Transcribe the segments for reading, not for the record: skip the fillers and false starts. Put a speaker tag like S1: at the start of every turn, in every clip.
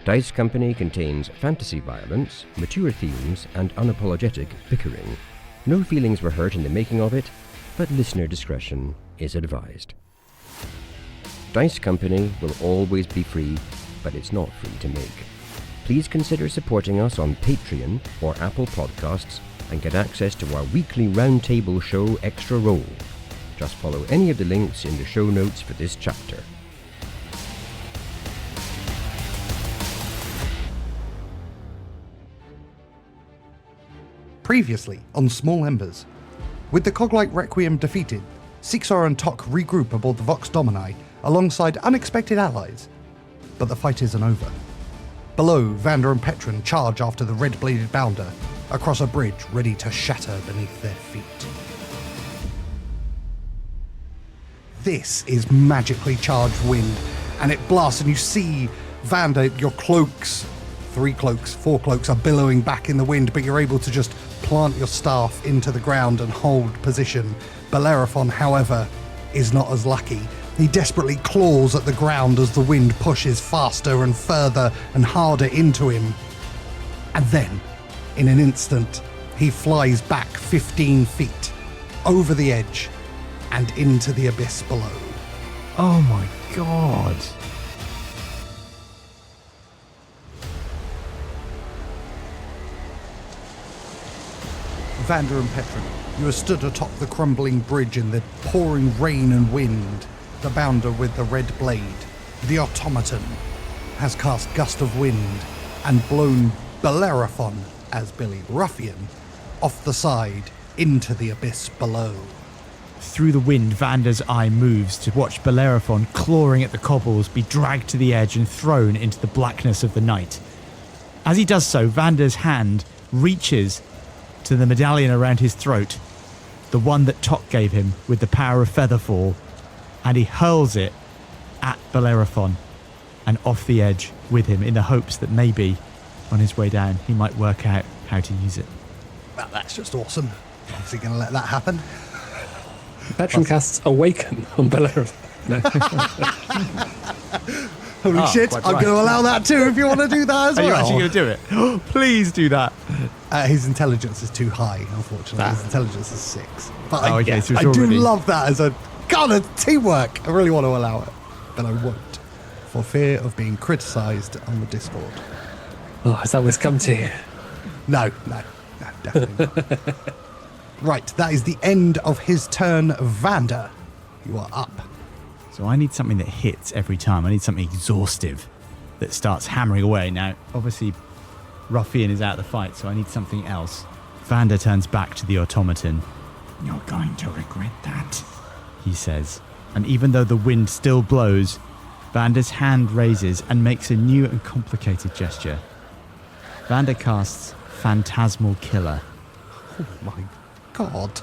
S1: Dice Company contains fantasy violence, mature themes, and unapologetic bickering. No feelings were hurt in the making of it, but listener discretion is advised. Dice Company will always be free, but it's not free to make. Please consider supporting us on Patreon or Apple Podcasts and get access to our weekly roundtable show Extra Roll. Just follow any of the links in the show notes for this chapter.
S2: Previously on Small Embers. With the Coglite Requiem defeated, Seeksorrow and Tock regroup aboard the Vox Domini alongside unexpected allies. But the fight isn't over. Below, Vander and Petren charge after the red-bladed bounder across a bridge ready to shatter beneath their feet. This is magically charged wind, and it blasts and you see Vander, your cloaks, 3 cloaks, 4 cloaks are billowing back in the wind, but you're able to just plant your staff into the ground and hold position. Bellerophon, however, is not as lucky. He desperately claws at the ground as the wind pushes faster and further and harder into him. And then, in an instant, he flies back 15 feet, over the edge, and into the abyss below.
S3: Oh my god.
S2: Vander and Petren, you are stood atop the crumbling bridge in the pouring rain and wind. The bounder with the red blade, the automaton, has cast Gust of Wind and blown Bellerophon, as Billy Ruffian, off the side into the abyss below.
S3: Through the wind, Vander's eye moves to watch Bellerophon clawing at the cobbles be dragged to the edge and thrown into the blackness of the night. As he does so, Vander's hand reaches to the medallion around his throat, the one that Tock gave him with the power of Featherfall, and he hurls it at Bellerophon and off the edge with him in the hopes that maybe on his way down he might work out how to use it.
S2: Well, that's just awesome. Is he going to let that happen?
S4: Petren casts Awaken on Bellerophon. No.
S2: Holy shit, I'm going to allow that too if you want to do that as well.
S3: Are you actually going to do it? Please do that.
S2: His intelligence is too high, unfortunately. His intelligence is 6. But
S3: so it's
S2: I do
S3: already...
S2: love that as a kind of teamwork. I really want to allow it, but I won't, for fear of being criticised on the Discord.
S4: Oh, has that what's come to you?
S2: No, definitely not. Right, that is the end of his turn. Vander, you are up.
S3: So I need something that hits every time. I need something exhaustive that starts hammering away. Now, obviously, Ruffian is out of the fight, so I need something else. Vander turns back to the automaton. You're going to regret that, he says. And even though the wind still blows, Vander's hand raises and makes a new and complicated gesture. Vander casts Phantasmal Killer.
S2: Oh my god.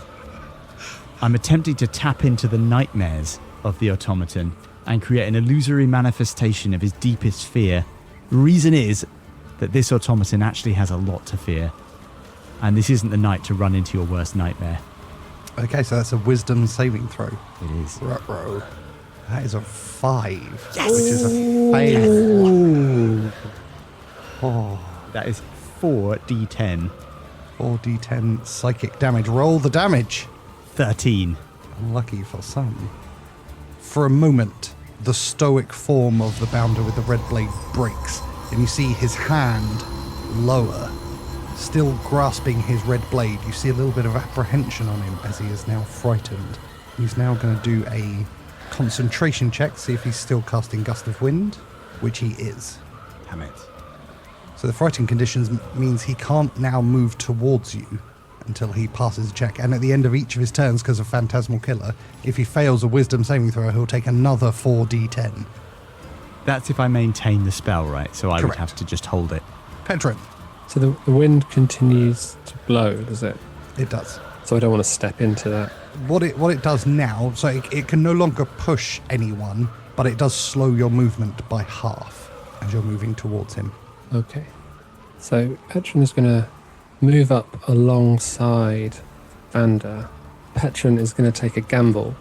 S3: I'm attempting to tap into the nightmares of the automaton and create an illusory manifestation of his deepest fear. The reason is that this automaton actually has a lot to fear, and this isn't the night to run into your worst nightmare.
S2: Okay, so that's a wisdom saving throw.
S3: It is.
S2: Ruh-roh. That is a 5, yes! Which is a fail. Oh.
S3: That is 4d10.
S2: 4d10 psychic damage. Roll the damage.
S3: 13.
S2: Unlucky for some. For a moment, the stoic form of the bounder with the red blade breaks, and you see his hand lower, still grasping his red blade. You see a little bit of apprehension on him as he is now frightened. He's now going to do a concentration check, see if he's still casting Gust of Wind, which he is.
S3: Damn it.
S2: So the frightened conditions means he can't now move towards you until he passes a check. And at the end of each of his turns, because of Phantasmal Killer, if he fails a wisdom saving throw, he'll take another 4d10.
S3: That's if I maintain the spell, right? So I
S2: Correct.
S3: would have to just hold it.
S2: Petren.
S4: So the wind continues to blow, does it?
S2: It does.
S4: So I don't want to step into that.
S2: What it does now, so it can no longer push anyone, but it does slow your movement by half as you're moving towards him.
S4: Okay. So Petren is going to move up alongside Vander. Petren is going to take a gamble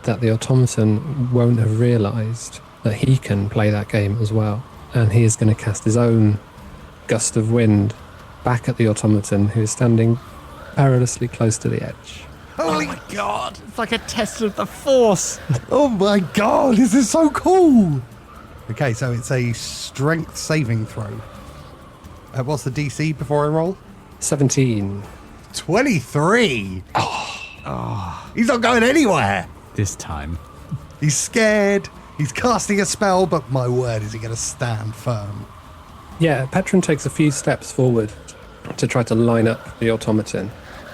S4: that the automaton won't have realised that he can play that game as well. and he is going to cast his own gust of wind back at the automaton, who is standing perilously close to the edge.
S2: Holy
S3: my god! It's like a test of the Force!
S2: Oh my god, this is so cool! Okay, so it's a strength saving throw. What's the DC before I roll?
S4: 17.
S2: 23! Oh, he's not going anywhere!
S3: This time.
S2: He's scared, he's casting a spell, but my word, is he going to stand firm?
S4: Yeah, Petren takes a few steps forward to try to line up the automaton.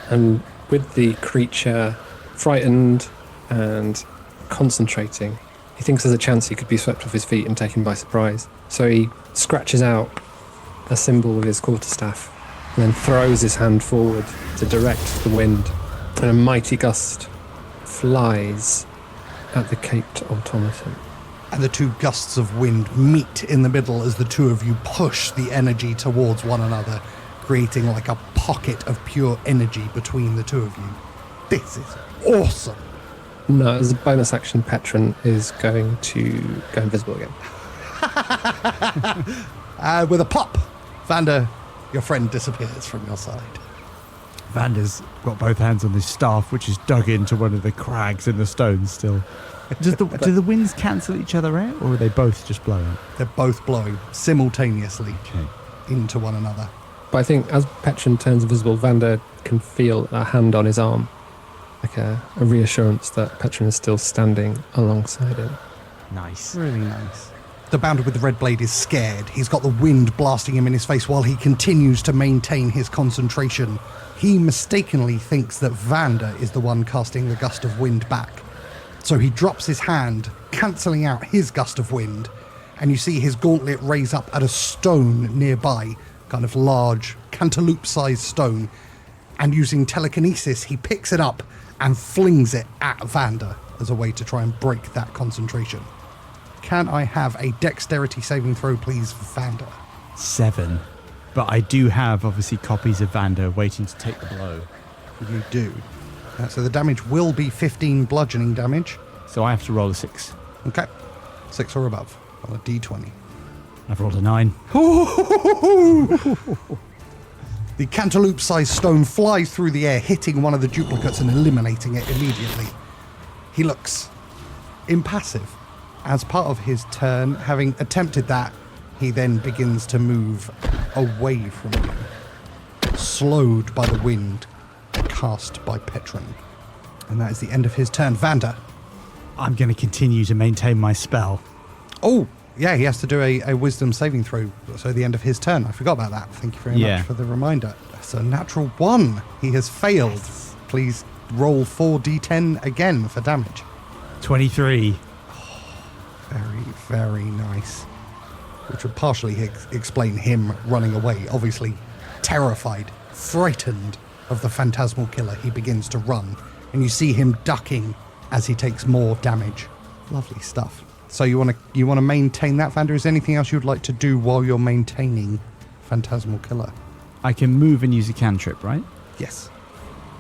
S4: And with the creature frightened and concentrating, he thinks there's a chance he could be swept off his feet and taken by surprise. So he scratches out a symbol with his quarterstaff and then throws his hand forward to direct the wind. And a mighty gust flies at the caped automaton.
S2: And the two gusts of wind meet in the middle as the two of you push the energy towards one another, creating like a pocket of pure energy between the two of you. This is awesome.
S4: No, as a bonus action, Petren is going to go invisible again.
S2: With a pop, Vander, your friend disappears from your side.
S3: Vander's got both hands on his staff, which is dug into one of the crags in the stone still. Do the winds cancel each other out, or are they both just blowing?
S2: They're both blowing simultaneously into one another.
S4: But I think as Petren turns invisible, Vander can feel a hand on his arm, like a reassurance that Petren is still standing alongside him.
S3: Nice.
S2: Really nice. The bounder with the red blade is scared. He's got the wind blasting him in his face while he continues to maintain his concentration. He mistakenly thinks that Vander is the one casting the gust of wind back. So he drops his hand, cancelling out his gust of wind, and you see his gauntlet raise up at a stone nearby, kind of large, cantaloupe-sized stone, and using telekinesis, he picks it up and flings it at Vander as a way to try and break that concentration. Can I have a dexterity saving throw, please, for Vander?
S3: 7. But I do have, obviously, copies of Vander waiting to take the blow.
S2: You do. So the damage will be 15 bludgeoning damage.
S3: So I have to roll a 6.
S2: Okay. 6 or above on a d20.
S3: I've rolled a 9.
S2: The cantaloupe-sized stone flies through the air, hitting one of the duplicates and eliminating it immediately. He looks impassive. As part of his turn, having attempted that, he then begins to move away from you, slowed by the wind cast by Petren. And that is the end of his turn. Vander.
S3: I'm going to continue to maintain my spell.
S2: Oh, yeah, he has to do a wisdom saving throw. So the end of his turn. I forgot about that. Thank you very much for the reminder. That's a natural 1. He has failed. Yes. Please roll 4d10 again for damage.
S3: 23.
S2: Very, very nice. Which would partially explain him running away. Obviously, terrified, frightened of the phantasmal killer, he begins to run. And you see him ducking as he takes more damage. Lovely stuff. So you want to maintain that, Vander? Is there anything else you'd like to do while you're maintaining phantasmal killer?
S3: I can move and use a cantrip, right?
S2: Yes.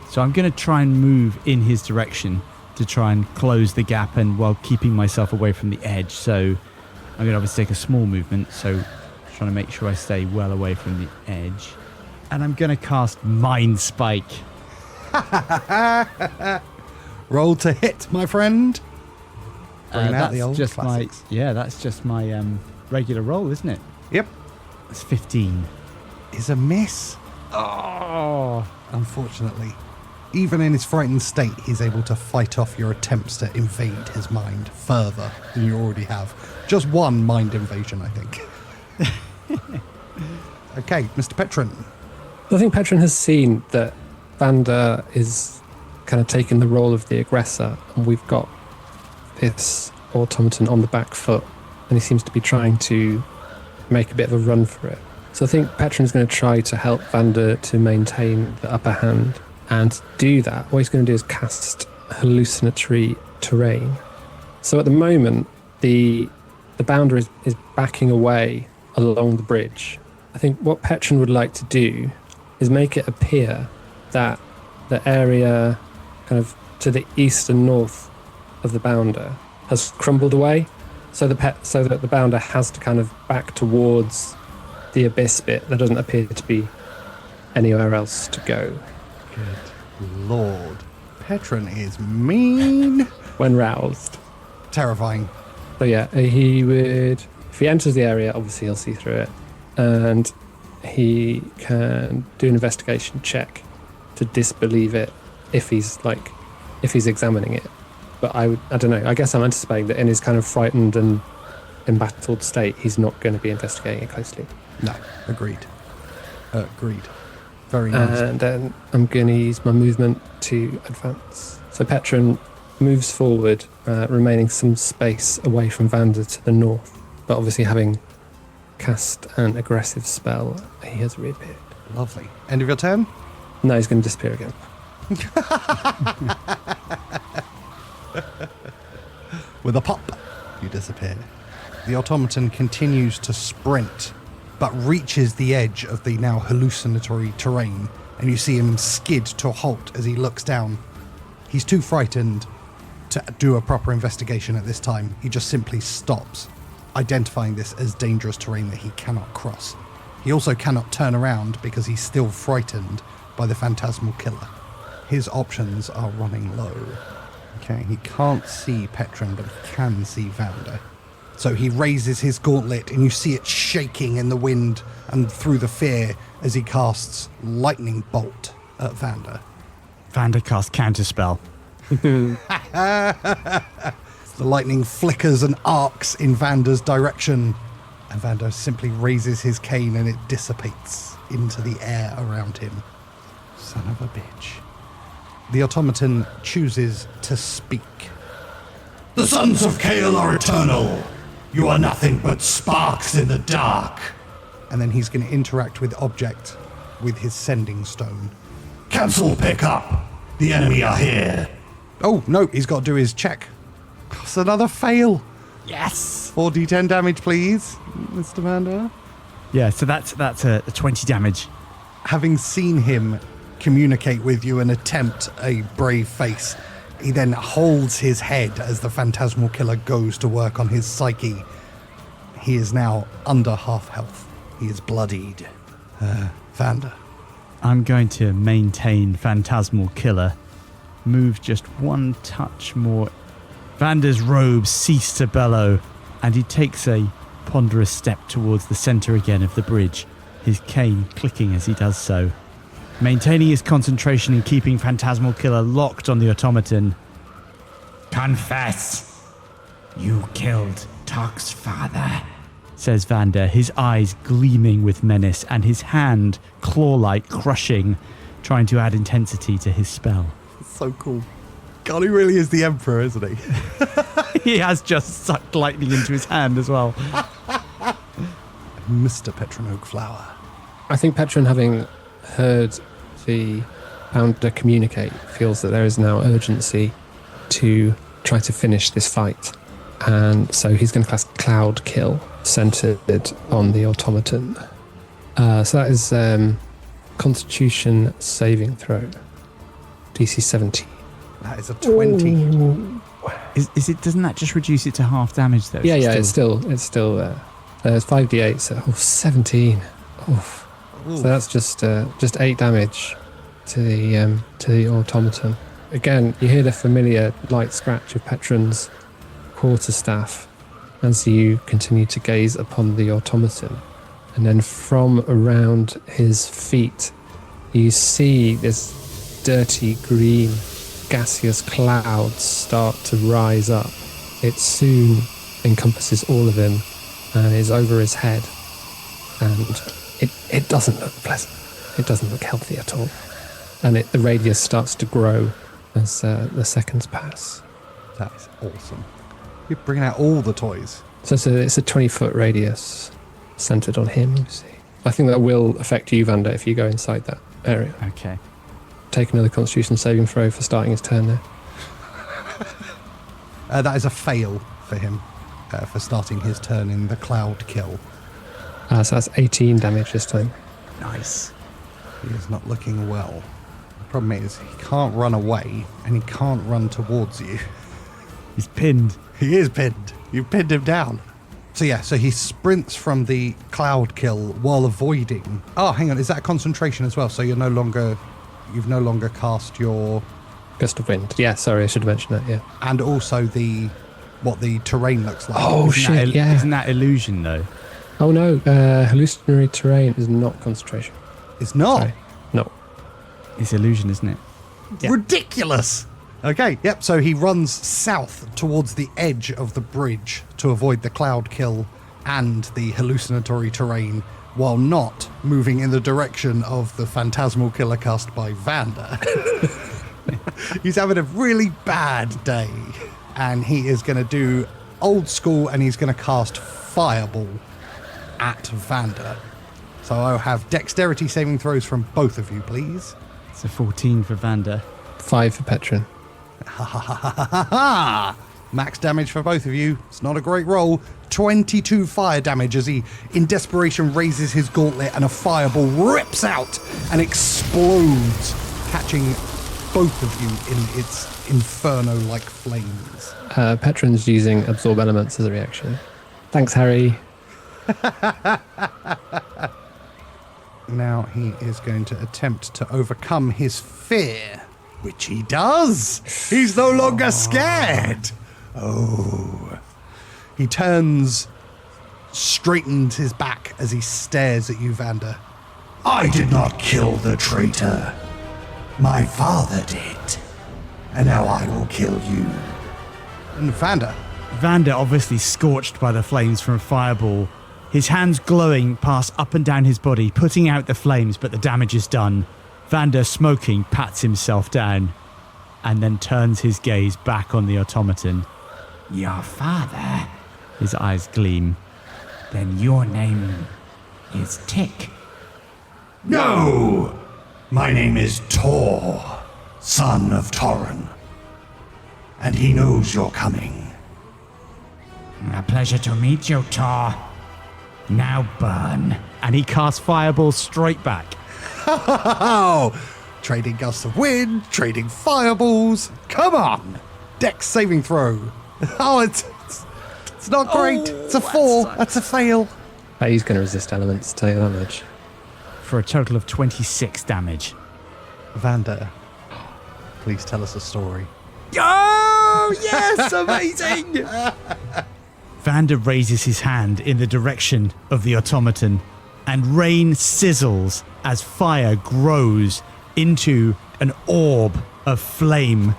S3: So I'm going to try and move in his direction to try and close the gap, and while keeping myself away from the edge. So I'm going to obviously take a small movement, so trying to make sure I stay well away from the edge. And I'm going to cast Mind Spike.
S2: Roll to hit, my friend. Bring out the old
S3: just
S2: classics.
S3: That's just my regular roll, isn't it?
S2: Yep.
S3: It's 15.
S2: Is a miss.
S3: Oh,
S2: unfortunately. Even in his frightened state, he's able to fight off your attempts to invade his mind further than you already have. Just one mind invasion, I think. Okay, Mr. Petren.
S4: I think Petren has seen that Vander is kind of taking the role of the aggressor, and we've got this automaton on the back foot, and he seems to be trying to make a bit of a run for it. So I think Petren's going to try to help Vander to maintain the upper hand. And to do that, what he's going to do is cast hallucinatory terrain. So at the moment, the bounder is backing away along the bridge. I think what Petren would like to do is make it appear that the area kind of to the east and north of the bounder has crumbled away. So that the bounder has to kind of back towards the abyss bit. There doesn't appear to be anywhere else to go.
S2: Good lord. Petren is mean.
S4: When roused.
S2: Terrifying.
S4: So yeah, he would, if he enters the area, obviously he'll see through it, and he can do an investigation check to disbelieve it if he's examining it. But I don't know, I guess I'm anticipating that in his kind of frightened and embattled state, he's not going to be investigating it closely.
S2: No, agreed. Very nice.
S4: And then I'm going to use my movement to advance. So Petren moves forward, remaining some space away from Vander to the north. But obviously having cast an aggressive spell, he has reappeared.
S2: Lovely. End of your turn?
S4: No, he's going to disappear again.
S2: With a pop, you disappear. The automaton continues to sprint, but reaches the edge of the now hallucinatory terrain, and you see him skid to a halt as he looks down. He's too frightened to do a proper investigation at this time. He just simply stops, identifying this as dangerous terrain that he cannot cross. He also cannot turn around because he's still frightened by the phantasmal killer. His options are running low. Okay, he can't see Petren, but he can see Vander. So he raises his gauntlet, and you see it shaking in the wind and through the fear as he casts Lightning Bolt at Vander.
S3: Vander casts Counterspell.
S2: The lightning flickers and arcs in Vander's direction, and Vander simply raises his cane and it dissipates into the air around him. Son of a bitch. The automaton chooses to speak.
S5: The sons of Kael are eternal. You are nothing but sparks in the dark.
S2: And then he's going to interact with object with his sending stone.
S5: Cancel pickup. The enemy are here.
S2: Oh, no, he's got to do his check. It's another fail.
S3: Yes!
S2: 4d10 damage, please, Mr. Vander.
S3: Yeah, so that's a 20 damage.
S2: Having seen him communicate with you and attempt a brave face, he then holds his head as the phantasmal killer goes to work on his psyche. He is now under half health. He is bloodied. Vander.
S3: I'm going to maintain Phantasmal Killer. Move just one touch more. Vander's robes cease to bellow, and he takes a ponderous step towards the centre again of the bridge, his cane clicking as he does so. Maintaining his concentration and keeping Phantasmal Killer locked on the automaton. Confess! You killed Tock's father, says Vander, his eyes gleaming with menace and his hand, claw-like, crushing, trying to add intensity to his spell.
S2: So cool. God, he really is the Emperor, isn't he?
S3: He has just sucked lightning into his hand as well.
S2: Mr. Petren Oakflower.
S4: I think Petren, having heard the Bounder communicate, feels that there is now urgency to try to finish this fight. And so he's going to cast Cloud Kill, centered on the automaton. So that is Constitution saving throw. DC 17.
S2: That is a 20.
S4: Ooh.
S3: Is it? Doesn't that just reduce it to half damage though?
S4: Yeah, it's still there. There's 5d8, so 17. Oof. So that's just 8 damage to the automaton. Again, you hear the familiar light scratch of Petren's quarterstaff as you continue to gaze upon the automaton. And then from around his feet, you see this dirty green gaseous cloud start to rise up. It soon encompasses all of him and is over his head. And it doesn't look pleasant. It doesn't look healthy at all. And the radius starts to grow as the seconds pass.
S2: That is awesome. You're bringing out all the toys.
S4: So it's a 20-foot radius centered on him, you see. I think that will affect you, Vander, if you go inside that area.
S3: Okay.
S4: Take another Constitution saving throw for starting his turn there.
S2: That is a fail for him for starting his turn in the Cloud Kill.
S4: So that's 18 damage this time.
S3: Nice.
S2: He is not looking well. The problem is he can't run away and he can't run towards you.
S3: He's pinned.
S2: He is pinned. You've pinned him down. So yeah, so he sprints from the cloud kill while avoiding. Oh, hang on, is that a concentration as well? So you've no longer cast your
S4: Gust of wind. Yeah, sorry, I should have mentioned that. Yeah.
S2: and also what the terrain looks like.
S4: Oh shit! Yeah.
S3: Isn't that illusion though?
S4: Oh no, hallucinatory terrain is not concentration.
S2: It's not.
S4: Sorry. No.
S3: It's illusion, isn't it?
S4: Yeah.
S2: Ridiculous. Okay, yep, so he runs south towards the edge of the bridge to avoid the cloud kill and the hallucinatory terrain, while not moving in the direction of the phantasmal killer cast by Vander. He's having a really bad day, and he is going to do old school, and he's going to cast Fireball at Vander. So I'll have dexterity saving throws from both of you, please.
S3: It's a 14 for Vander.
S4: 5 for Petren.
S2: Ha ha ha ha ha ha! Max damage for both of you. It's not a great roll. 22 fire damage as he, in desperation, raises his gauntlet and a fireball rips out and explodes, catching both of you in its inferno-like flames.
S4: Petren's using absorb elements as a reaction. Thanks, Harry.
S2: Now he is going to attempt to overcome his fear, which he does. He's no longer scared. Oh. He turns, straightens his back as he stares at you, Vander.
S5: I did not kill the traitor. My father did. And now I will kill you.
S2: And Vander.
S3: Vander, obviously scorched by the flames from a fireball, his hands glowing, pass up and down his body, putting out the flames, but the damage is done. Vander, smoking, pats himself down and then turns his gaze back on the automaton.
S6: Your father?
S3: His eyes gleam.
S6: Then your name is Tick.
S5: No! My name is Tor, son of Torren. And he knows you're coming.
S6: A pleasure to meet you, Tor. Now burn.
S3: And he casts fireball straight back.
S2: Oh, trading gusts of wind, trading fireballs. Come on. Dex saving throw. Oh, it's not great. It's a 4. That's a fail.
S4: He's going to resist elements, tell you that much.
S3: For a total of 26 damage.
S2: Vander, please tell us a story.
S3: Oh, yes, amazing! Vander raises his hand in the direction of the automaton, and rain sizzles as fire grows into an orb of flame.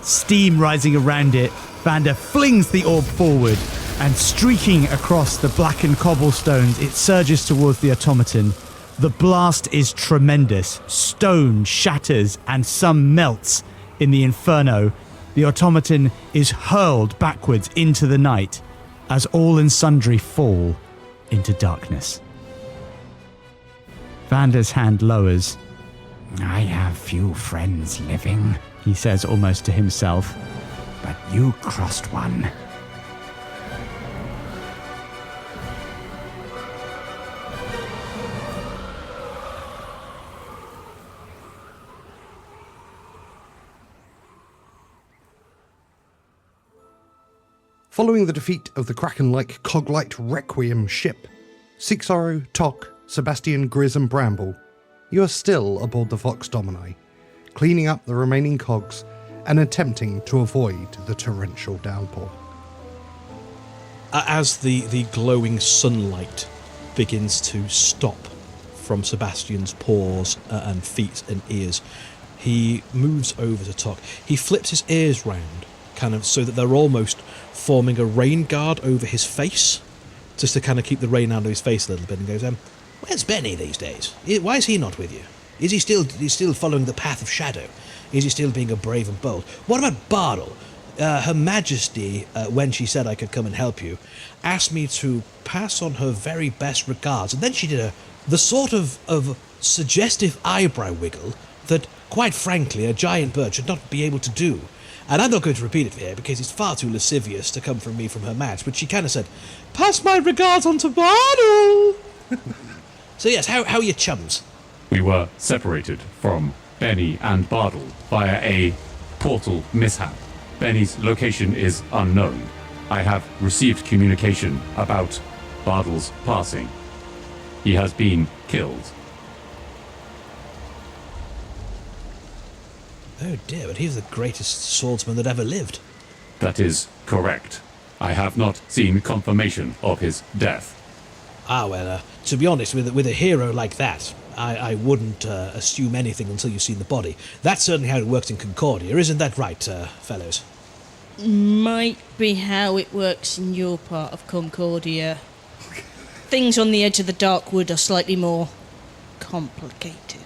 S3: Steam rising around it, Vander flings the orb forward, and streaking across the blackened cobblestones, it surges towards the automaton. The blast is tremendous. Stone shatters and some melts in the inferno. The automaton is hurled backwards into the night as all and sundry fall into darkness. Vander's hand lowers.
S6: I have few friends living,
S3: He says almost to himself.
S6: but you crossed one.
S2: Following the defeat of the Kraken-like Coglight Requiem ship, Seeksorrow, Tock, Sebastian, Grizz and Bramble, you are still aboard the Vox Domini, cleaning up the remaining cogs and attempting to avoid the torrential downpour.
S7: As the glowing sunlight begins to stop from Sebastian's paws and feet and ears, he moves over to Tock. He flips his ears round, kind of so that they're almost forming a rain guard over his face, just to kind of keep the rain out of his face a little bit, and goes, where's Benny these days? Why is he not with you? Is he still following the path of shadow? Is he still being a brave and bold? What about Bardal? Her Majesty, when she said I could come and help you, asked me to pass on her very best regards, and then she did the sort of suggestive eyebrow wiggle that, quite frankly, a giant bird should not be able to do. And I'm not going to repeat it here because it's far too lascivious to come from me from her match, but she kind of said, pass my regards on to Bardal. So yes, how are your chums?
S8: We were separated from Benny and Bardal via a portal mishap. Benny's location is unknown. I have received communication about Bardal's passing. He has been killed.
S7: Oh dear, but he's the greatest swordsman that ever lived.
S8: That is correct. I have not seen confirmation of his death.
S7: To be honest, with a hero like that, I wouldn't assume anything until you've seen the body. That's certainly how it works in Concordia, isn't that right, fellows?
S9: Might be how it works in your part of Concordia. Things on the edge of the dark wood are slightly more complicated.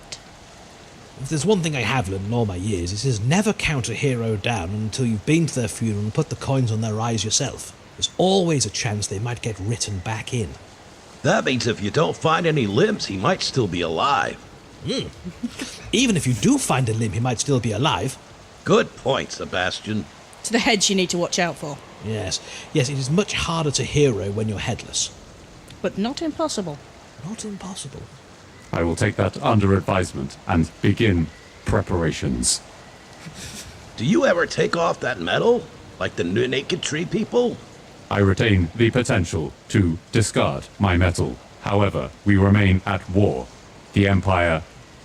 S7: If there's one thing I have learned in all my years, it is never count a hero down until you've been to their funeral and put the coins on their eyes yourself. There's always a chance they might get written back in.
S10: That means if you don't find any limbs, he might still be alive.
S7: Even if you do find a limb, he might still be alive.
S10: Good point, Sebastian.
S9: It's the heads you need to watch out for.
S7: Yes, it is much harder to hero when you're headless.
S9: But not impossible.
S7: Not impossible.
S8: I will take that under advisement and begin preparations.
S10: Do you ever take off that metal? Like the naked tree people?
S8: I retain the potential to discard my metal. However, we remain at war. The Empire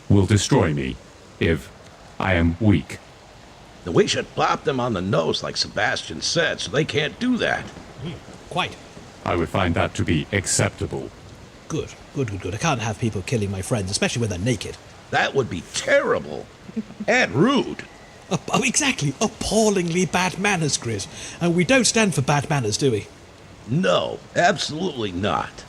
S8: will destroy me if I am weak.
S10: Then we should bop them on the nose like Sebastian said, so they can't do that.
S7: Quite.
S8: I would find that to be acceptable.
S7: Good. I can't have people killing my friends, especially when they're naked.
S10: That would be terrible. And rude.
S7: Exactly. Appallingly bad manners, Grizz. And we don't stand for bad manners, do we?
S10: No, absolutely not.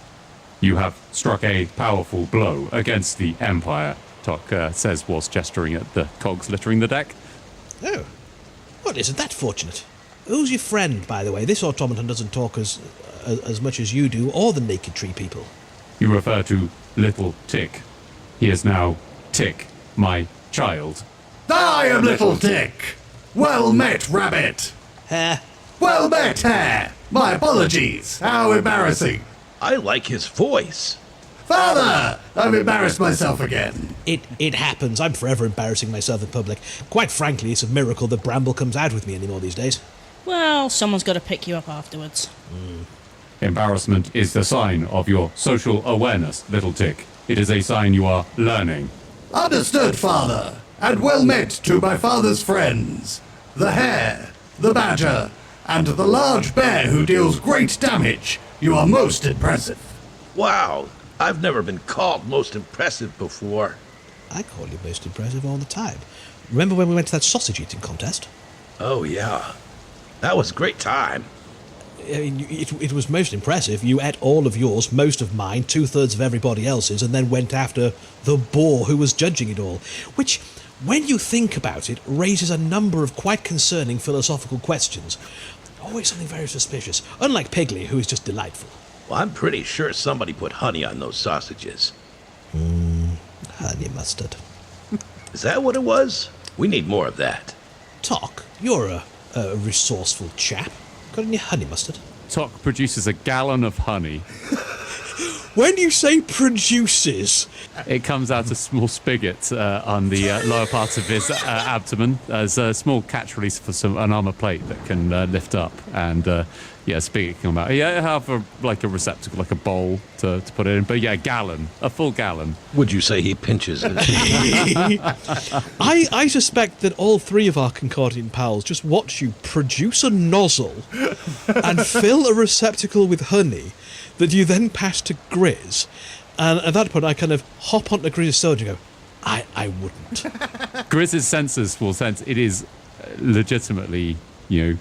S8: You have struck a powerful blow against the Empire, Tock says whilst gesturing at the cogs littering the deck.
S7: Oh. Well, isn't that fortunate? Who's your friend, by the way? This automaton doesn't talk as much as you do, or the naked tree people.
S8: You refer to Little Tick. He is now Tick, my child.
S5: I am Little Tick. Well met, Rabbit.
S7: Hare.
S5: Well met, Hare. My apologies. How embarrassing.
S10: I like his voice.
S5: Father! I've embarrassed myself again.
S7: It happens. I'm forever embarrassing myself in public. Quite frankly, it's a miracle that Bramble comes out with me anymore these days.
S9: Well, someone's got to pick you up afterwards.
S8: Embarrassment is the sign of your social awareness, Little Tick. It is a sign you are learning.
S5: Understood, Father. And well met to my father's friends. The hare, the badger, and the large bear who deals great damage. You are most impressive.
S10: Wow, I've never been called most impressive before.
S7: I call you most impressive all the time. Remember when we went to that sausage eating contest?
S10: Oh, yeah. That was a great time.
S7: I mean, it was most impressive. You ate all of yours, most of mine, 2/3 of everybody else's, and then went after the boar who was judging it all. Which, when you think about it, raises a number of quite concerning philosophical questions. Always something very suspicious. Unlike Pigley, who is just delightful.
S10: Well, I'm pretty sure somebody put honey on those sausages.
S7: Honey mustard.
S10: Is that what it was? We need more of that.
S7: Tock, you're a resourceful chap. Got any honey mustard?
S8: Tock produces a gallon of honey.
S7: When you say produces...
S8: It comes out of small spigots on the lower part of his abdomen. There's a small catch release for an armor plate that can lift up, and a spigot can come out. Yeah, have a receptacle, like a bowl to put it in. But yeah, a full gallon.
S10: Would you say he pinches it?
S7: I suspect that all three of our Concordian pals just watch you produce a nozzle and fill a receptacle with honey that you then pass to Grizz. And at that point, I kind of hop onto Grizz's sword and go, I wouldn't.
S8: Grizz's senses will sense it is legitimately,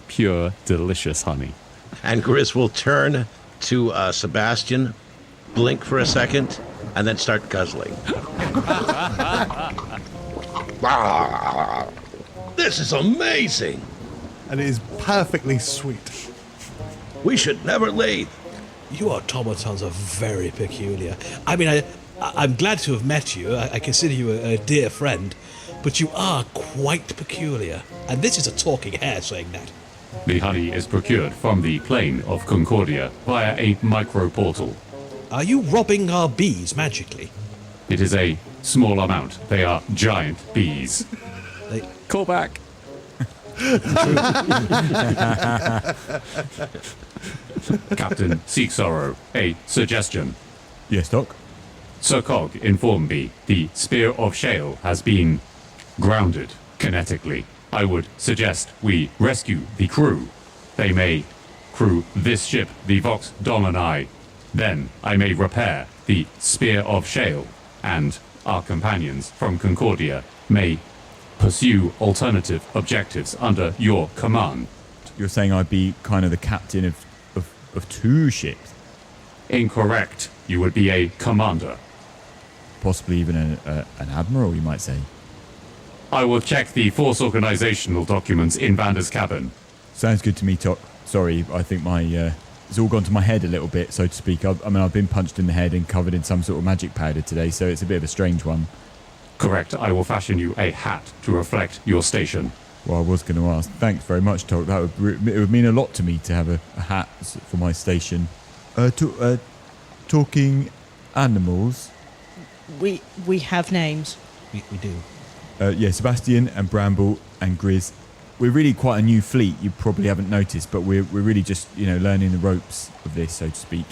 S8: pure, delicious honey.
S10: And Grizz will turn to Sebastian, blink for a second, and then start guzzling. This is amazing!
S2: And it is perfectly sweet.
S10: We should never leave.
S7: You automatons are very peculiar. I mean, I'm glad to have met you. I consider you a dear friend. But you are quite peculiar. And this is a talking hare saying that.
S8: The honey is procured from the plane of Concordia via a micro-portal.
S7: Are you robbing our bees magically?
S8: It is a small amount. They are giant bees.
S7: They...
S8: Call back. Captain Seeksorrow, a suggestion.
S11: Yes, Doc?
S8: Sir Cog informed me the Spear of Shale has been grounded kinetically. I would suggest we rescue the crew. They may crew this ship, the Vox Domini. Then I may repair the Spear of Shale, and our companions from Concordia may pursue alternative objectives under your command.
S11: You're saying I'd be kind of the captain of two ships?
S8: Incorrect. You would be a commander.
S11: Possibly even an admiral, you might say.
S8: I will check the force organizational documents in Vander's cabin.
S11: Sounds good to me, Toc. Sorry, I think it's all gone to my head a little bit, so to speak. I've been punched in the head and covered in some sort of magic powder today, so it's a bit of a strange one.
S8: Correct. I will fashion you a hat to reflect your station.
S11: Well, I was going to ask. Thanks very much, Toc. It would mean a lot to me to have a hat for my station. Talking animals.
S9: We have names.
S7: We do.
S11: Yeah, Sebastian and Bramble and Grizz. We're really quite a new fleet. You probably haven't noticed, but we're really just learning the ropes of this, so to speak.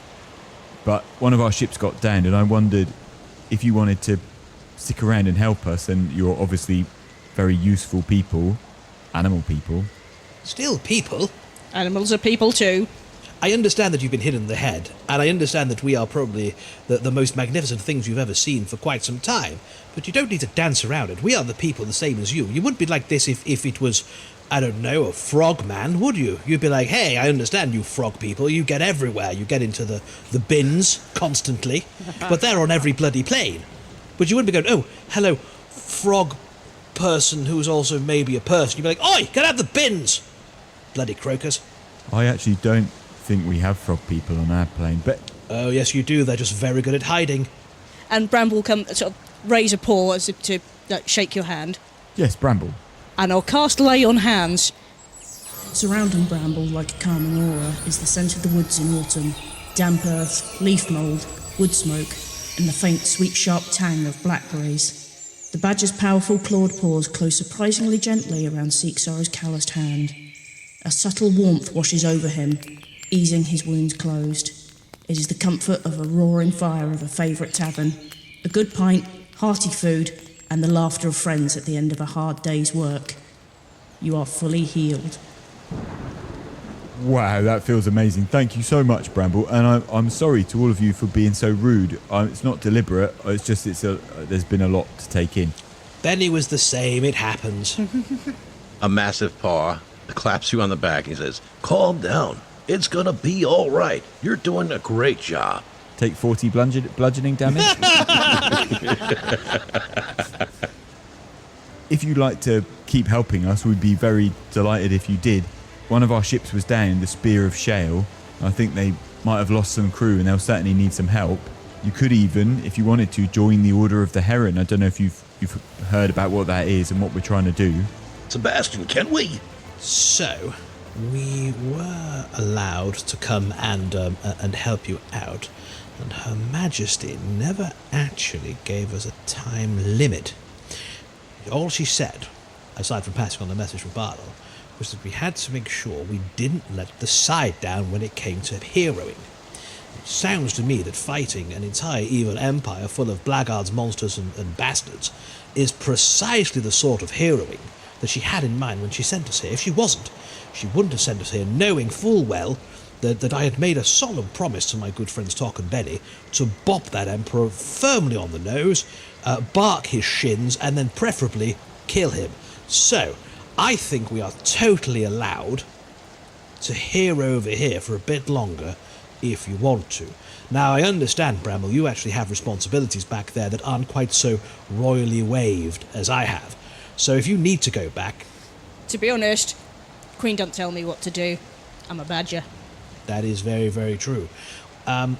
S11: But one of our ships got downed, and I wondered if you wanted to stick around and help us. And you're obviously very useful people, animal people.
S7: Still people.
S9: Animals are people too.
S7: I understand that you've been hit in the head, and I understand that we are probably the most magnificent things you've ever seen for quite some time, but you don't need to dance around it. We are the people the same as you. You wouldn't be like this if it was, I don't know, a frog man, would you? You'd be like, hey, I understand you frog people. You get everywhere. You get into the bins constantly, but they're on every bloody plane. But you wouldn't be going, oh, hello, frog person who's also maybe a person. You'd be like, oi, get out the bins! Bloody croakers.
S11: I actually don't think we have frog people on our plane, but...
S7: Oh, yes, you do. They're just very good at hiding.
S9: And Bramble will come, sort of raise a paw as if to shake your hand.
S11: Yes, Bramble.
S9: And I'll cast Lay on Hands.
S12: Surrounding Bramble like a calming aura is the scent of the woods in autumn, damp earth, leaf mould, wood smoke, and the faint, sweet, sharp tang of blackberries. The badger's powerful clawed paws close surprisingly gently around Seeksorrow's calloused hand. A subtle warmth washes over him, easing his wounds closed. It is the comfort of a roaring fire of a favourite tavern, a good pint, hearty food, and the laughter of friends at the end of a hard day's work. You are fully healed.
S11: Wow, that feels amazing. Thank you so much, Bramble. And I'm sorry to all of you for being so rude. It's not deliberate. It's just there's been a lot to take in.
S7: Benny was the same. It happens.
S10: A massive paw claps you on the back. He says, calm down. It's gonna be all right. You're doing a great job.
S11: Take 40 bludgeoning damage. If you'd like to keep helping us, we'd be very delighted if you did. One of our ships was down, the Spear of Shale. I think they might have lost some crew and they'll certainly need some help. You could even, if you wanted to, join the Order of the Heron. I don't know if you've heard about what that is and what we're trying to do.
S10: Sebastian, can we?
S7: So, we were allowed to come and help you out, and Her Majesty never actually gave us a time limit. All she said, aside from passing on the message from Barlow, was that we had to make sure we didn't let the side down when it came to heroing. It sounds to me that fighting an entire evil empire full of blackguards, monsters and bastards is precisely the sort of heroing that she had in mind when she sent us here. If she wasn't, she wouldn't have sent us here knowing full well that I had made a solemn promise to my good friends Tock and Benny to bop that emperor firmly on the nose, bark his shins, and then preferably kill him. So, I think we are totally allowed to hero over here for a bit longer if you want to. Now, I understand, Bramble, you actually have responsibilities back there that aren't quite so royally waved as I have. So if you need to go back...
S9: To be honest, Queen don't tell me what to do. I'm a badger.
S7: That is very, very true. Well,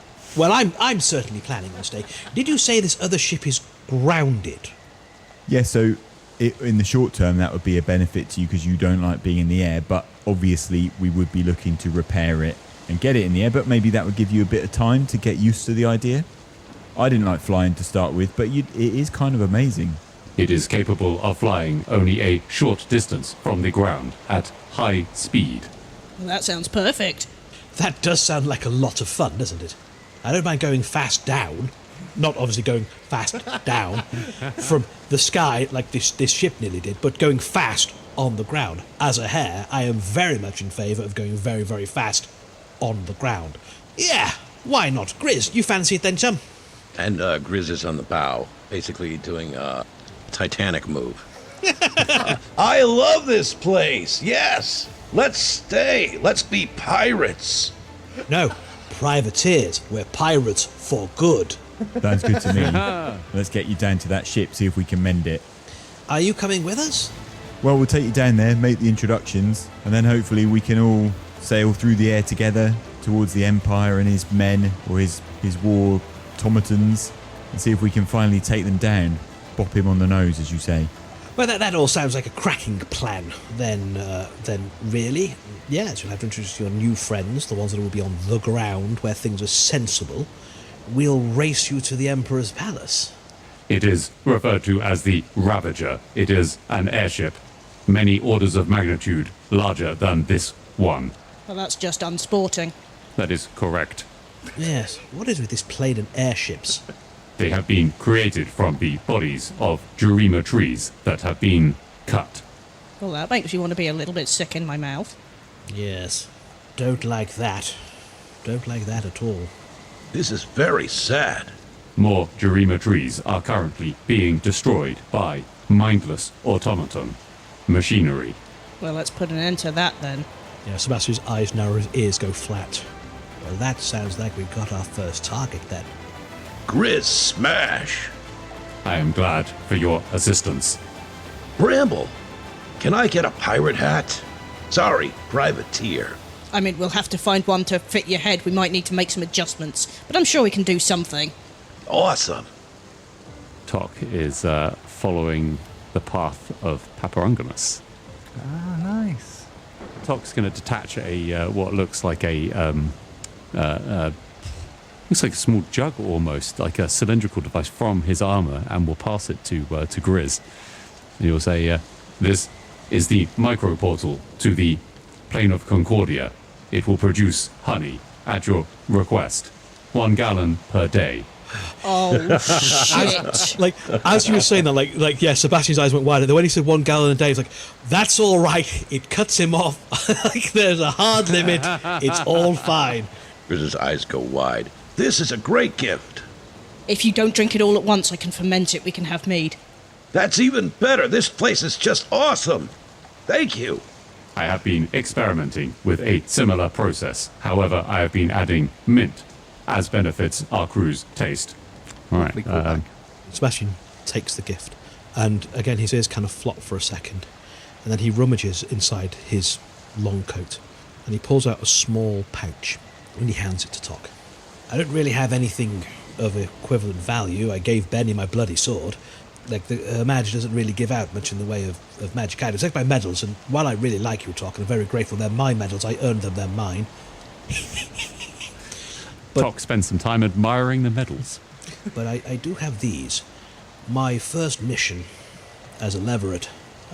S7: I'm certainly planning on staying. Did you say this other ship is grounded?
S11: Yeah, so in the short term, that would be a benefit to you because you don't like being in the air, but obviously we would be looking to repair it and get it in the air, but maybe that would give you a bit of time to get used to the idea. I didn't like flying to start with, but it is kind of amazing.
S8: It is capable of flying only a short distance from the ground at high speed.
S9: Well, that sounds perfect.
S7: That does sound like a lot of fun, doesn't it? I don't mind going fast down, not obviously going fast down from the sky like this ship nearly did, but going fast on the ground. As a hare, I am very much in favour of going very, very fast on the ground. Yeah, why not? Grizz, you fancy it then, chum?
S10: And Grizz is on the bow, basically doing a Titanic move. I love this place, yes! Let's stay, let's be pirates.
S7: No, privateers. We're pirates for good.
S11: Sounds good to me. Let's get you down to that ship, see if we can mend it.
S7: Are you coming with us?
S11: Well, we'll take you down there, make the introductions, and then hopefully we can all sail through the air together towards the Empire and his men, or his war automatons, and see if we can finally take them down. Bop him on the nose, as you say.
S7: Well, that all sounds like a cracking plan. Then really, yes, you'll have to introduce your new friends, the ones that will be on the ground where things are sensible. We'll race you to the Emperor's palace.
S8: It is referred to as the Ravager. It is an airship, many orders of magnitude larger than this one.
S9: Well, that's just unsporting.
S8: That is correct.
S7: Yes, what is with this plane and airships?
S8: They have been created from the bodies of Jurima trees that have been cut.
S9: Well, that makes me want to be a little bit sick in my mouth.
S7: Yes, don't like that. Don't like that at all.
S10: This is very sad.
S8: More Jurima trees are currently being destroyed by mindless automaton machinery.
S9: Well, let's put an end to that then.
S7: Yeah, Sebastian's eyes narrow, his ears go flat. Well, that sounds like we got our first target then.
S10: Grizz smash!
S8: I am glad for your assistance.
S10: Bramble, can I get a pirate hat? Sorry, privateer.
S9: I mean, we'll have to find one to fit your head. We might need to make some adjustments, but I'm sure we can do something.
S10: Awesome.
S8: Tock is following the path of Paparungamus.
S2: Ah, nice.
S8: Tock's going to detach a what looks like a small jug, almost like a cylindrical device from his armor, and will pass it to Grizz. And he'll say, "This is the micro portal to the plane of Concordia. It will produce honey at your request, 1 gallon per day."
S9: Oh, shit.
S7: As you were saying that, yeah, Sebastian's eyes went wide. And then when he said 1 gallon a day, he's like, that's all right. It cuts him off. Like, there's a hard limit. It's all fine.
S10: Grizz's eyes go wide. This is a great gift.
S9: If you don't drink it all at once, I can ferment it. We can have mead.
S10: That's even better. This place is just awesome. Thank you.
S8: I have been experimenting with a similar process. However, I have been adding mint as benefits our crew's taste. All right.
S7: Sebastian takes the gift, and again his ears kind of flop for a second, and then he rummages inside his long coat, and he pulls out a small pouch, and he hands it to Tock. I don't really have anything of equivalent value. I gave Benny my bloody sword. Like, the magic doesn't really give out much in the way of magic items. It's like my medals, and while I really like you, Tock, and I'm very grateful they're my medals, I earned them, they're mine.
S8: Tock spends some time admiring the medals.
S7: But I do have these. My first mission as a leveret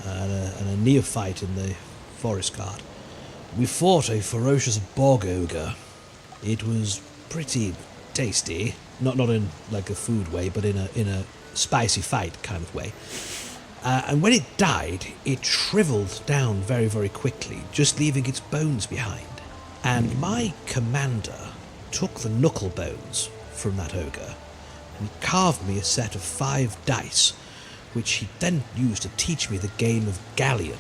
S7: and a neophyte in the forest guard. We fought a ferocious bog ogre. It was pretty tasty, not in like a food way, but in a spicy fight kind of way. And when it died, it shriveled down very, very quickly, just leaving its bones behind. And my commander took the knuckle bones from that ogre and carved me a set of 5 dice, which he then used to teach me the game of galleon.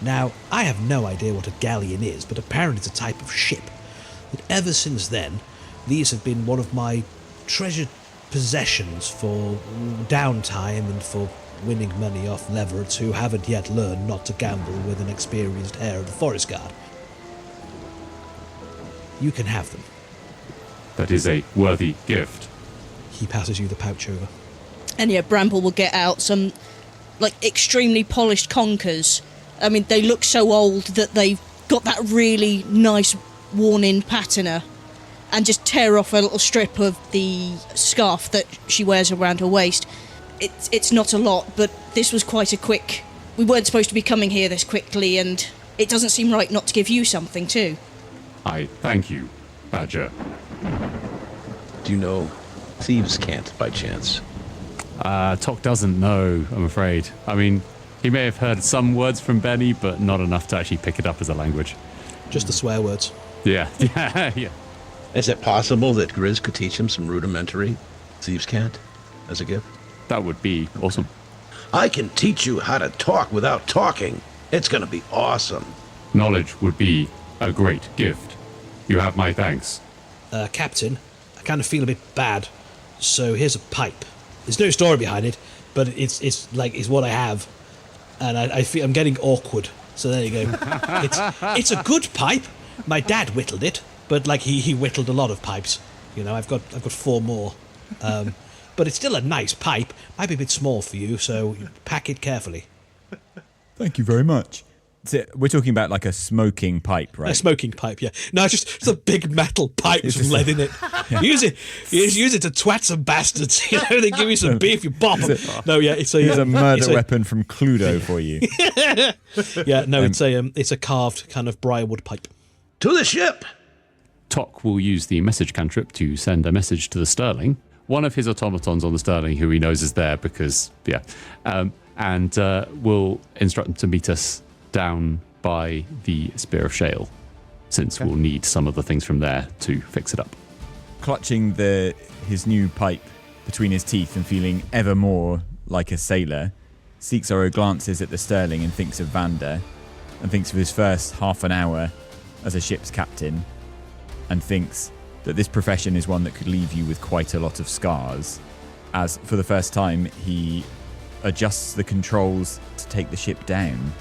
S7: Now, I have no idea what a galleon is, but apparently it's a type of ship. And ever since then, these have been one of my treasured possessions for downtime and for winning money off leverets who haven't yet learned not to gamble with an experienced heir of the forest guard. You can have them.
S8: That is a worthy gift.
S7: He passes you the pouch over.
S9: And yeah, Bramble will get out some, like, extremely polished conkers. I mean, they look so old that they've got that really nice worn-in patina, and just tear off a little strip of the scarf that she wears around her waist. it's not a lot, but this was quite a quick... We weren't supposed to be coming here this quickly, and it doesn't seem right not to give you something, too.
S8: I thank you, Badger.
S10: Do you know Thieves' Cant by chance?
S8: Tock doesn't know, I'm afraid. I mean, he may have heard some words from Benny, but not enough to actually pick it up as a language.
S7: Just the swear words.
S8: Yeah, yeah.
S10: Is it possible that Grizz could teach him some rudimentary Thieves' Cant as a gift?
S8: That would be awesome.
S10: I can teach you how to talk without talking. It's going to be awesome.
S8: Knowledge would be a great gift. You have my thanks.
S7: Captain, I kind of feel a bit bad. So here's a pipe. There's no story behind it, but it's what I have. And I feel I'm getting awkward. So there you go. It's a good pipe. My dad whittled it, but like he whittled a lot of pipes. You know, I've got 4 more. But it's still a nice pipe. Might be a bit small for you, so pack it carefully.
S11: Thank you very much. So we're talking about like a smoking pipe, right?
S7: A smoking pipe, yeah. No, just a big metal pipe with some lead in it. Yeah. Use it to twat some bastards. You know, they give you some beef, you bop them. No, yeah, it's
S11: a murder weapon from Cluedo for you.
S7: Yeah, no, it's a carved kind of briarwood pipe.
S10: To the ship!
S8: Tock will use the message cantrip to send a message to the Sterling, one of his automatons on the Sterling who he knows is there because, and will instruct them to meet us down by the Spear of Shale, since we'll need some of the things from there to fix it up.
S11: Clutching his new pipe between his teeth and feeling ever more like a sailor, Seeksorrow glances at the Sterling and thinks of Vander, and thinks of his first half an hour as a ship's captain, and thinks that this profession is one that could leave you with quite a lot of scars, as for the first time he adjusts the controls to take the ship down.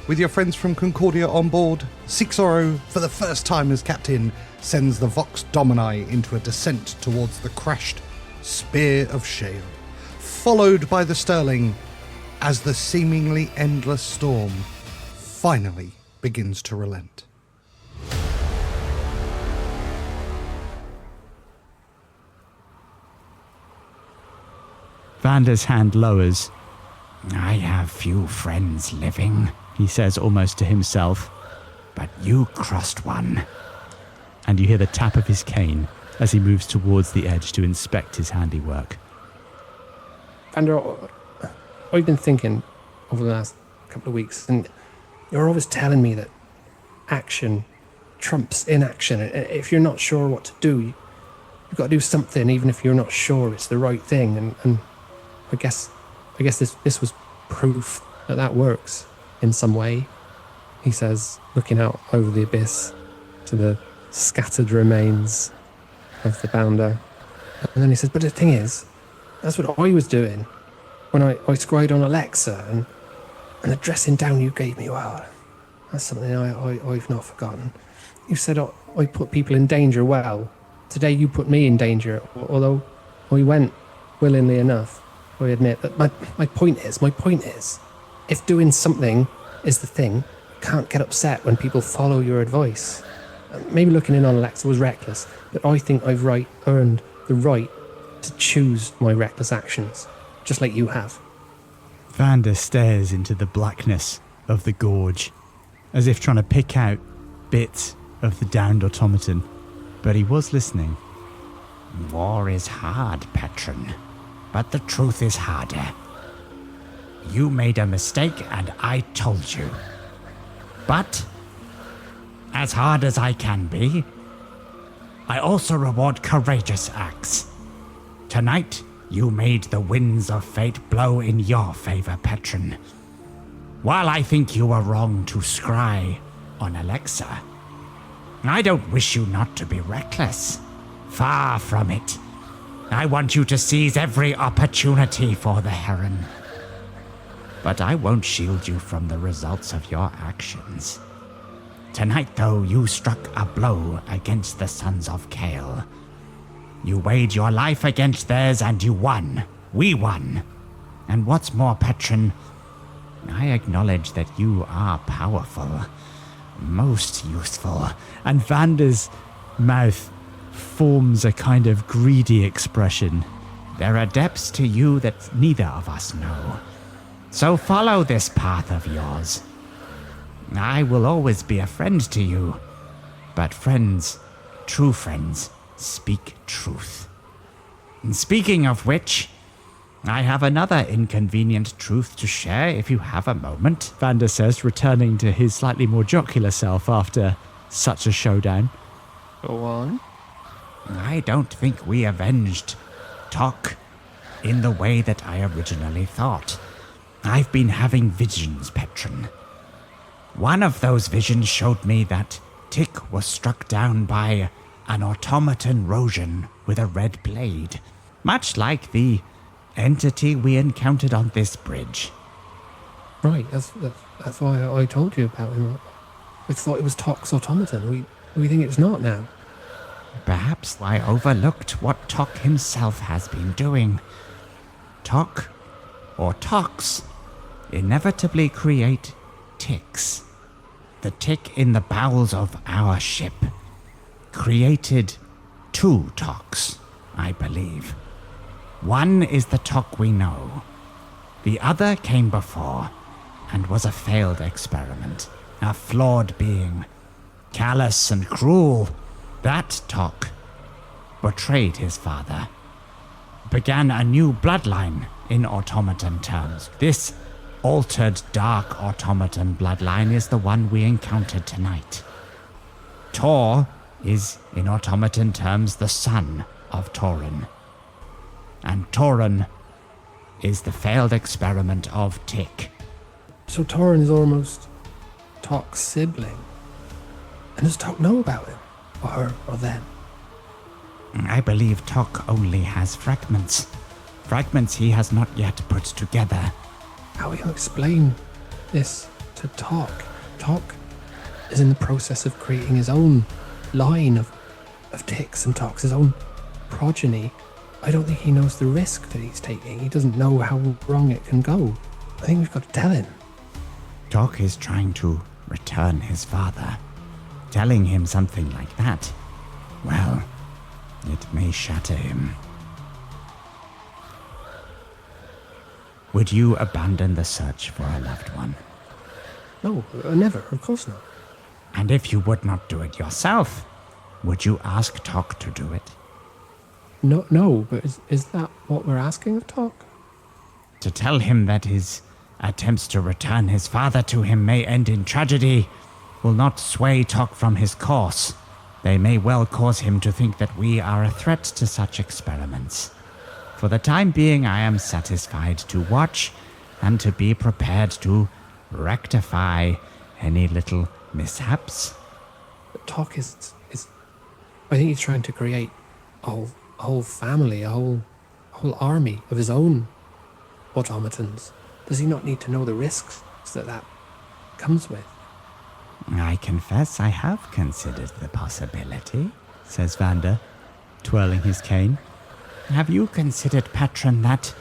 S2: With your friends from Concordia on board, Seeksorrow, for the first time as captain, sends the Vox Domini into a descent towards the crashed Spear of Shale, followed by the Sterling as the seemingly endless storm finally begins to relent.
S3: Vander's hand lowers.
S6: I have few friends living,
S3: He says almost to himself.
S6: but you crossed one.
S3: And you hear the tap of his cane as he moves towards the edge to inspect his handiwork.
S4: Vander, I've been thinking over the last couple of weeks, and you're always telling me that action trumps inaction. If you're not sure what to do, you've got to do something, even if you're not sure it's the right thing. And I guess this was proof that works in some way. He says, looking out over the abyss to the scattered remains of the bounder. And then he says, but the thing is, that's what I was doing when I scried on Alexa, and the dressing down you gave me, well, that's something I've not forgotten. You said I put people in danger. Well, today you put me in danger, although I went willingly enough. I admit that my point is, if doing something is the thing, you can't get upset when people follow your advice. Maybe looking in on Alexa was reckless, but I think I've earned the right to choose my reckless actions, just like you have.
S3: Vander stares into the blackness of the gorge, as if trying to pick out bits of the downed automaton, but he was listening.
S6: War is hard, Petren, but the truth is harder. You made a mistake and I told you. But, as hard as I can be, I also reward courageous acts. Tonight, you made the winds of fate blow in your favor, Petren. While I think you were wrong to scry on Alexa, I don't wish you not to be reckless. Far from it. I want you to seize every opportunity for the Heron. But I won't shield you from the results of your actions. Tonight, though, you struck a blow against the Sons of Kale. You weighed your life against theirs and you won. We won. And what's more, Petren, I acknowledge that you are powerful. Most useful.
S3: And Vander's mouth forms a kind of greedy expression.
S6: There are depths to you that neither of us know. So follow this path of yours. I will always be a friend to you, but friends, true friends, speak truth. And speaking of which, I have another inconvenient truth to share if you have a moment,
S3: Vander says, returning to his slightly more jocular self after such a showdown.
S4: Go on.
S6: I don't think we avenged Tock in the way that I originally thought. I've been having visions, Petren. One of those visions showed me that Tick was struck down by an automaton Rosian with a red blade, much like the entity we encountered on this bridge.
S4: Right, that's why I told you about him. We thought it was Tock's automaton. We think it's not now.
S6: Perhaps I overlooked what Tock himself has been doing. Tock, or Tocks, inevitably create ticks. The tick in the bowels of our ship created 2 Tocks, I believe. One is the Tock we know. The other came before and was a failed experiment, a flawed being, callous and cruel. That Tock betrayed his father, began a new bloodline in automaton terms. This altered dark automaton bloodline is the one we encountered tonight. Tor is, in automaton terms, the son of Torin. And Torin is the failed experiment of Tick.
S4: So Torin is almost Tock's sibling. And does Tock know about him? Or her, or them?
S6: I believe Tock only has fragments. Fragments he has not yet put together.
S4: How are you going to explain this to Tock? Tock is in the process of creating his own line of ticks and Tocks, his own progeny. I don't think he knows the risk that he's taking. He doesn't know how wrong it can go. I think we've got to tell him.
S6: Tock is trying to return his father. Telling him something like that, well, it may shatter him. Would you abandon the search for a loved one?
S4: No, never. Of course not.
S6: And if you would not do it yourself, would you ask Tock to do it?
S4: No, but is that what we're asking of Tock?
S6: To tell him that his attempts to return his father to him may end in tragedy will not sway Tock from his course. They may well cause him to think that we are a threat to such experiments. For the time being, I am satisfied to watch and to be prepared to rectify any little mishaps.
S4: But Tock is I think he's trying to create a whole family, a whole army of his own automatons. Does he not need to know the risks that comes with?
S6: I confess I have considered the possibility, says Vander, twirling his cane. Have you considered, Petren, that,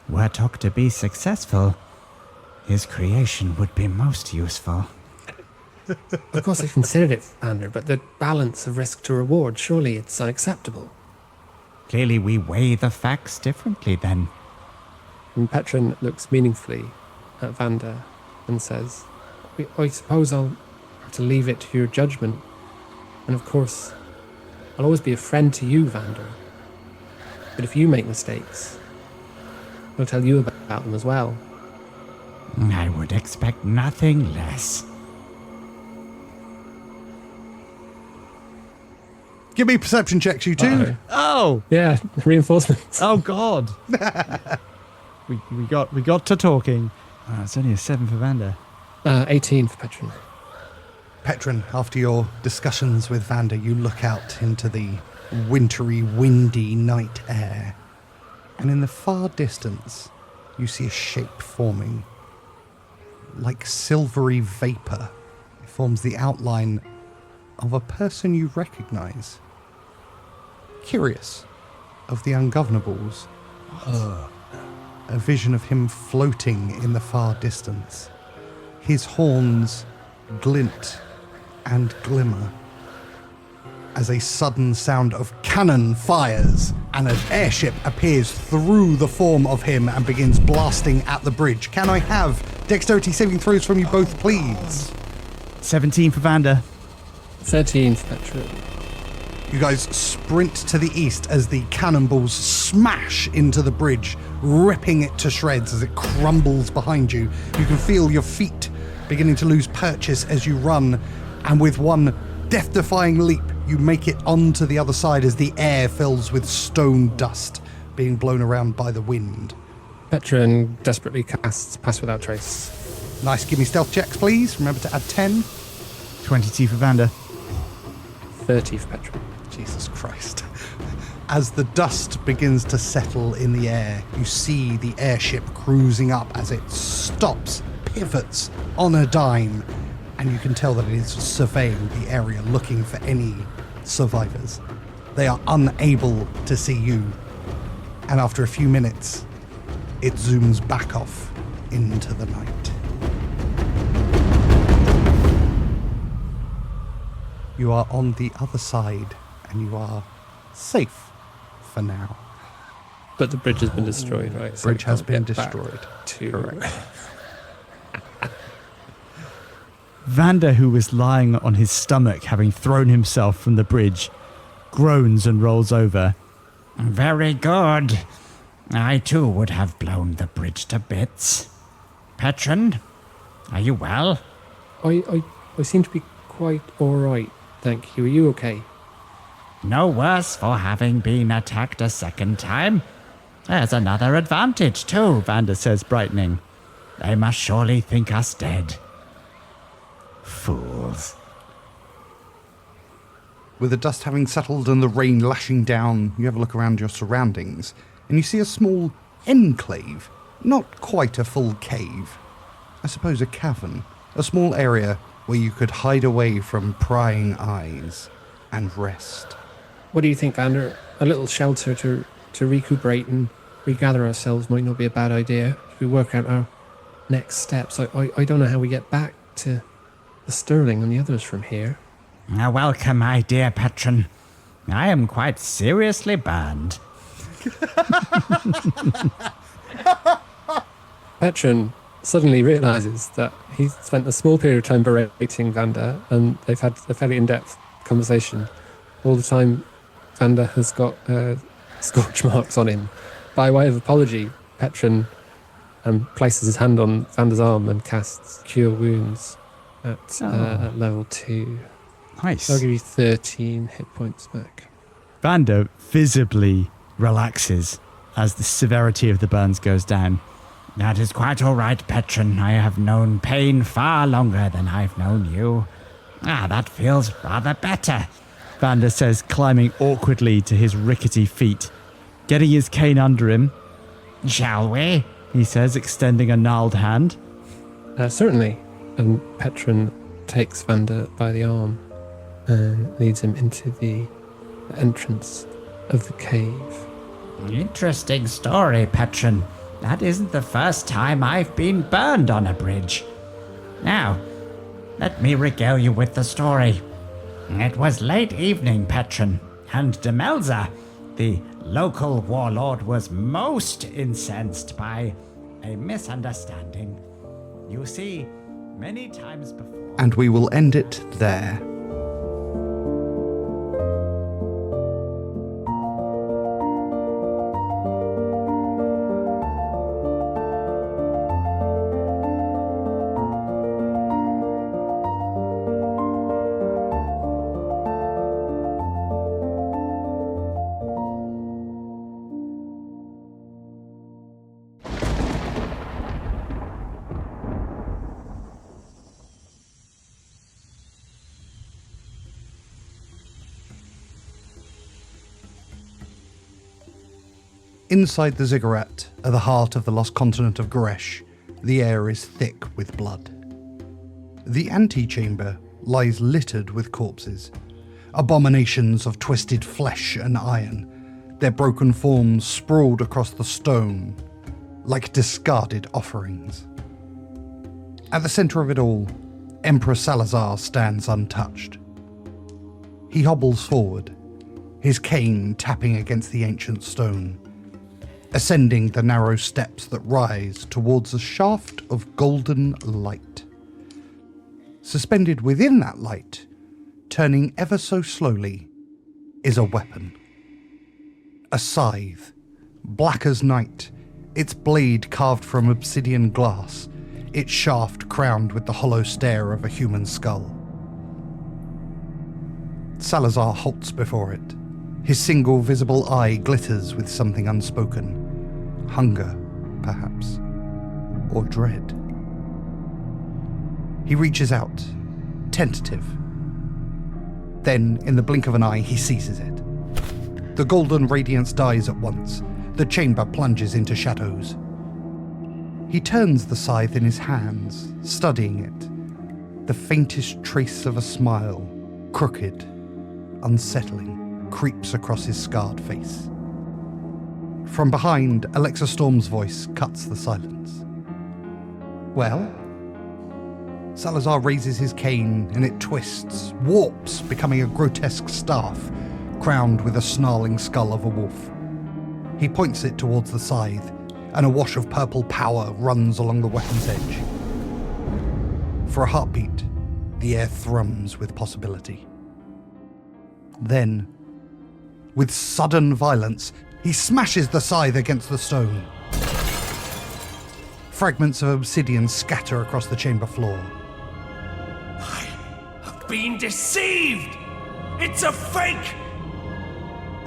S6: were Tock to be successful, his creation would be most useful?
S4: Of course I considered it, Vander, but the balance of risk to reward, surely it's unacceptable.
S6: Clearly we weigh the facts differently, then.
S4: And Petren looks meaningfully at Vander and says, I suppose I'll have to leave it to your judgment. And of course, I'll always be a friend to you, Vander. But if you make mistakes, I'll tell you about them as well.
S6: I would expect nothing less.
S2: Give me perception checks, you two.
S4: Uh-oh.
S3: Oh!
S4: Yeah, reinforcements.
S3: Oh, God. we got to talking. It's only a 7 for Vander.
S4: 18 for Petren.
S2: Petren, after your discussions with Vander, you look out into the wintry, windy night air. And in the far distance, you see a shape forming. Like silvery vapor. It forms the outline of a person you recognize. Curious of the ungovernables. A vision of him floating in the far distance. His horns glint and glimmer. as a sudden sound of cannon fires and an airship appears through the form of him and begins blasting at the bridge. Can I have dexterity saving throws from you both, please?
S3: 17 for Vander.
S4: 13 for Petren.
S2: You guys sprint to the east as the cannonballs smash into the bridge, ripping it to shreds as it crumbles behind you. You can feel your feet beginning to lose purchase as you run, and with one death-defying leap, you make it onto the other side as the air fills with stone dust being blown around by the wind.
S4: Petren desperately casts Pass Without Trace.
S2: Nice, give me stealth checks, please. Remember to add 10.
S3: 22 for Vander.
S4: 30 for Petren.
S2: Jesus Christ. As the dust begins to settle in the air, you see the airship cruising up as it stops, pivots on a dime, and you can tell that it is surveying the area looking for any survivors. They are unable to see you, and after a few minutes, it zooms back off into the night. You are on the other side, and you are safe for now.
S4: But the bridge has been destroyed, right?
S2: The bridge has been destroyed.
S4: Correct.
S3: Vander, who was lying on his stomach having thrown himself from the bridge, groans and rolls over.
S6: Very good. I too would have blown the bridge to bits. Petren, are you well?
S4: I seem to be quite alright, thank you. Are you okay?
S6: No worse for having been attacked a second time. There's another advantage too,
S3: Vander says, brightening.
S6: They must surely think us dead.
S3: Fools.
S2: With the dust having settled and the rain lashing down, you have a look around your surroundings, and you see a small enclave. Not quite a full cave. I suppose a cavern. A small area where you could hide away from prying eyes and rest.
S4: What do you think, Vander? A little shelter to recuperate and regather ourselves might not be a bad idea if we work out our next steps. I don't know how we get back to the Sterling and the others from here.
S6: Welcome, my dear Petren. I am quite seriously burned.
S4: Petren suddenly realises that he's spent a small period of time berating Vander, and they've had a fairly in-depth conversation. All the time, Vander has got scorch marks on him. By way of apology, Petren places his hand on Vander's arm and casts Cure Wounds at level 2.
S3: Nice.
S4: I'll give you 13 hit points back.
S3: Vander visibly relaxes as the severity of the burns goes down.
S6: That is quite all right, Petren. I have known pain far longer than I've known you. That feels rather better.
S3: Vander says, climbing awkwardly to his rickety feet. Getting his cane under him.
S6: Shall we?
S3: He says, extending a gnarled hand.
S4: Certainly. And Petren takes Vander by the arm and leads him into the entrance of the cave.
S6: Interesting story, Petren. That isn't the first time I've been burned on a bridge. Now, let me regale you with the story. It was late evening, Petren, and Demelza, the local warlord, was most incensed by a misunderstanding. You see, many times before...
S2: And we will end it there. Inside the ziggurat, at the heart of the lost continent of Goresh, the air is thick with blood. The antechamber lies littered with corpses, abominations of twisted flesh and iron, their broken forms sprawled across the stone like discarded offerings. At the center of it all, Emperor Salazar stands untouched. He hobbles forward, his cane tapping against the ancient stone, ascending the narrow steps that rise towards a shaft of golden light. Suspended within that light, turning ever so slowly, is a weapon. A scythe, black as night, its blade carved from obsidian glass, its shaft crowned with the hollow stare of a human skull. Salazar halts before it. His single visible eye glitters with something unspoken. Hunger, perhaps, or dread. He reaches out, tentative. Then, in the blink of an eye, he seizes it. The golden radiance dies at once. The chamber plunges into shadows. He turns the scythe in his hands, studying it. The faintest trace of a smile, crooked, unsettling, creeps across his scarred face. From behind, Alexa Storm's voice cuts the silence. Well? Salazar raises his cane and it twists, warps, becoming a grotesque staff, crowned with a snarling skull of a wolf. He points it towards the scythe, and a wash of purple power runs along the weapon's edge. For a heartbeat, the air thrums with possibility. Then, with sudden violence, he smashes the scythe against the stone. Fragments of obsidian scatter across the chamber floor.
S13: I have been deceived! It's a fake!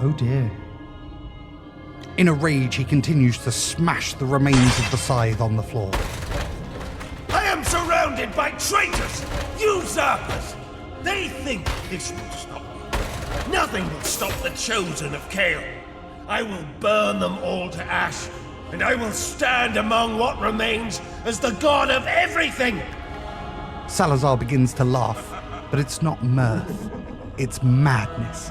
S2: Oh dear. In a rage, he continues to smash the remains of the scythe on the floor.
S13: I am surrounded by traitors! Usurpers! They think this will stop me. Nothing will stop the chosen of Kale. I will burn them all to ash, and I will stand among what remains as the god of everything!
S2: Salazar begins to laugh, but it's not mirth. It's madness.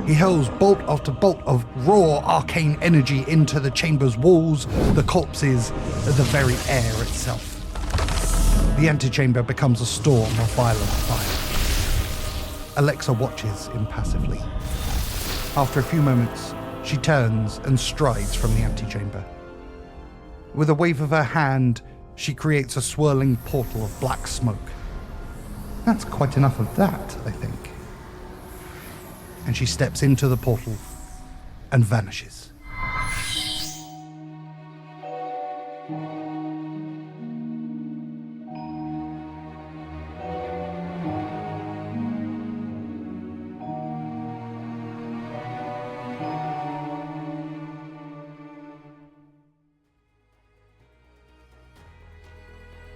S2: He hurls bolt after bolt of raw arcane energy into the chamber's walls, the corpses, the very air itself. The antechamber becomes a storm of violent fire. Alexa watches impassively. After a few moments, she turns and strides from the antechamber. With a wave of her hand, she creates a swirling portal of black smoke. That's quite enough of that, I think. And she steps into the portal and vanishes.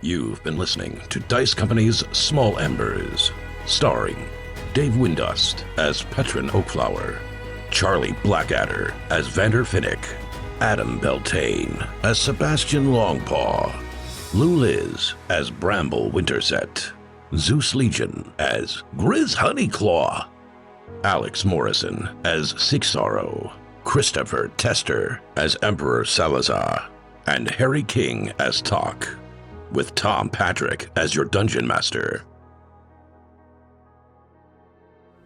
S10: You've been listening to Dice Company's Small Embers, starring Dave Windust as Petren Oakflower, Charlie Blackadder as Vander Finnick, Adam Beltane as Sebastian Longpaw, Lou Liz as Bramble Winterset, Zeus Legion as Grizz Honeyclaw, Alex Morrison as Seeksorrow, Christopher Tester as Emperor Salazar, and Harry King as Tock, with Tom Patrick as your Dungeon Master.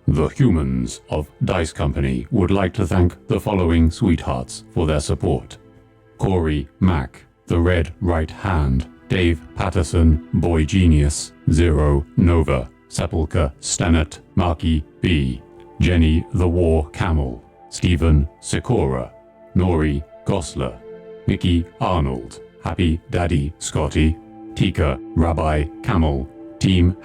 S8: The humans of Dice Company would like to thank the following sweethearts for their support: Corey Mack, The Red Right Hand, Dave Patterson, Boy Genius, Zero Nova, Sepulchre Stennett, Marky B, Jenny the War Camel, Stephen Sikora, Nori Gosler, Mickey Arnold, Happy Daddy Scotty, Tika Rabbi Camel, Team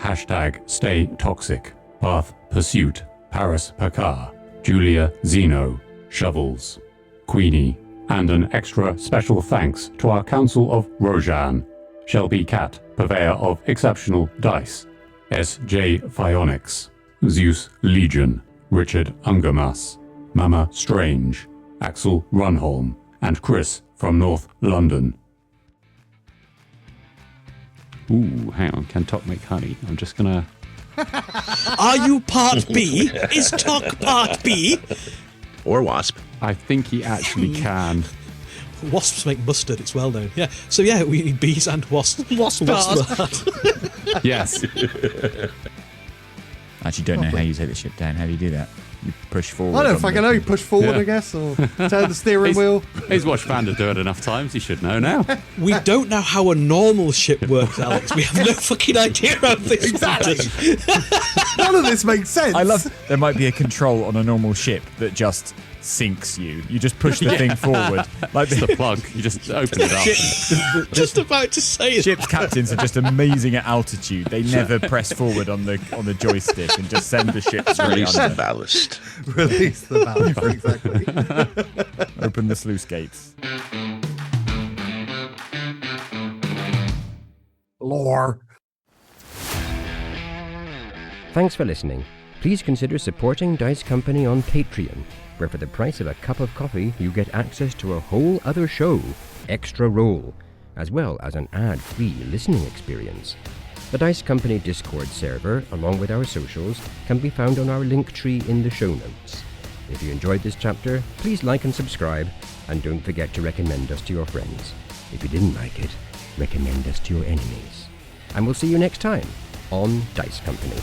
S8: Stay Toxic, Path Pursuit, Paris Pakar, Julia Zeno, Shovels, Queenie, and an extra special thanks to our Council of Rojan, Shelby Cat, purveyor of exceptional dice, S.J. Phionics, Zeus Legion, Richard Ungermas, Mama Strange, Axel Runholm, and Chris from North London. Ooh, hang on, can Tock make honey? I'm just gonna...
S7: Are you part B? Is Tock part B?
S10: Or wasp.
S8: I think he actually can.
S7: Wasps make mustard, it's well known. Yeah. So yeah, we need bees and wasps.
S9: Wasp
S7: Wasp.
S8: Yes.
S11: Actually, don't know how you take the ship down. How do you do that? You push forward.
S2: I don't fucking know. You push forward, I guess, or turn the steering wheel.
S8: He's watched Vander do it enough times. He should know now.
S7: We don't know how a normal ship works, Alex. We have no fucking idea how this
S2: Exactly. None of this makes sense.
S11: I love. There might be a control on a normal ship that just sinks you. You just push the thing forward, like
S8: the plug. You just open it up.
S7: Just about to say it.
S11: Ship's captains are just amazing at altitude. They never press forward on the joystick and just send the ship straight
S10: Release the
S11: under.
S10: ballast.
S2: Release the ballast, exactly.
S11: Open the sluice gates.
S2: Lore.
S1: Thanks for listening. Please consider supporting Dice Company on Patreon, where for the price of a cup of coffee, you get access to a whole other show, Extra Roll, as well as an ad-free listening experience. The Dice Company Discord server, along with our socials, can be found on our link tree in the show notes. If you enjoyed this chapter, please like and subscribe, and don't forget to recommend us to your friends. If you didn't like it, recommend us to your enemies. And we'll see you next time on Dice Company.